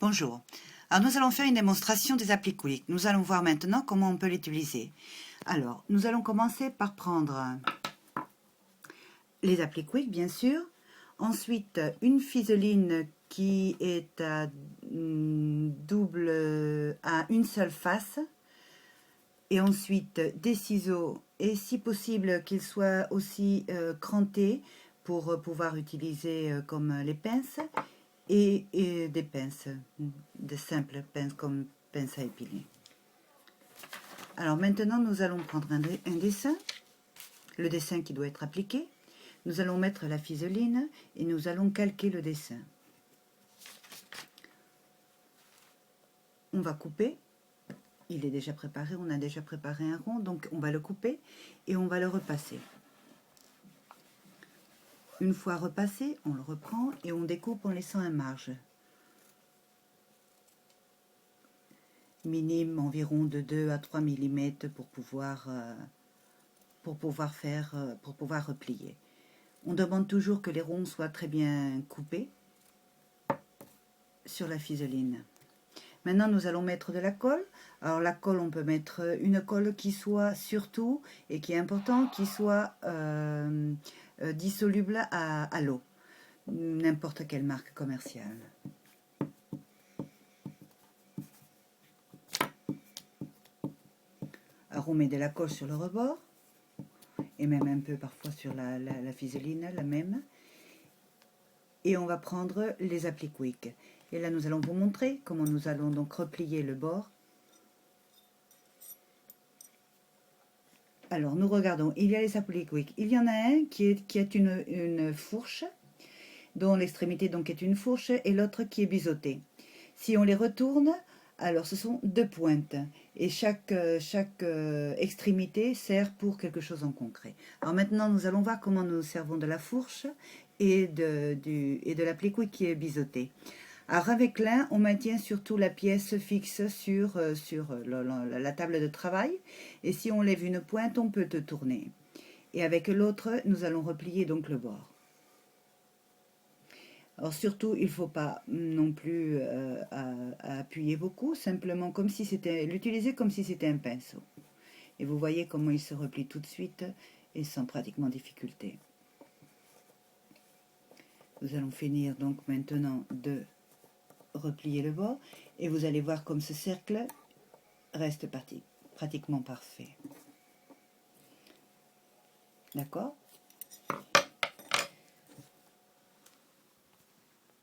Bonjour. Alors nous allons faire une démonstration des applis Quick. Nous allons voir maintenant comment on peut l'utiliser. Alors, nous allons commencer par prendre les applis Quick, bien sûr. Ensuite, une fiseline qui est à une seule face. Et ensuite, des ciseaux et si possible qu'ils soient aussi crantés pour pouvoir utiliser comme les pinces. Et des pinces, de simples pinces comme pinces à épiler. Alors maintenant nous allons prendre un dessin, le dessin qui doit être appliqué. Nous allons mettre la fiseline et nous allons calquer le dessin. On va couper, il est déjà préparé, on a déjà préparé un rond, donc on va le couper et on va le repasser. Une fois repassé, on le reprend et on découpe en laissant un marge. Minime environ de 2 à 3 mm pour pouvoir replier. On demande toujours que les ronds soient très bien coupés sur la fiseline. Maintenant nous allons mettre de la colle. Alors la colle, on peut mettre une colle qui soit surtout, et qui est important, qui soit dissoluble à l'eau. N'importe quelle marque commerciale. Alors on met de la colle sur le rebord, et même un peu parfois sur la fiseline, la même. Et on va prendre les applis Quick. Et là nous allons vous montrer comment nous allons donc replier le bord. Alors nous regardons, il y a les applis Quick. Il y en a un qui est une fourche, dont l'extrémité donc est une fourche, et l'autre qui est biseauté. Si on les retourne, alors ce sont deux pointes, et chaque extrémité sert pour quelque chose en concret. Alors maintenant nous allons voir comment nous servons de la fourche et de l'appli Quick qui est biseauté. Alors avec l'un, on maintient surtout la pièce fixe sur la table de travail, et si on lève une pointe, on peut tourner. Et avec l'autre, nous allons replier donc le bord. Alors surtout, il ne faut pas non plus à appuyer beaucoup, simplement comme si c'était l'utiliser comme si c'était un pinceau. Et vous voyez comment il se replie tout de suite et sans pratiquement difficulté. Nous allons finir donc maintenant de replier le bord et vous allez voir comme ce cercle reste pratiquement parfait. D'accord?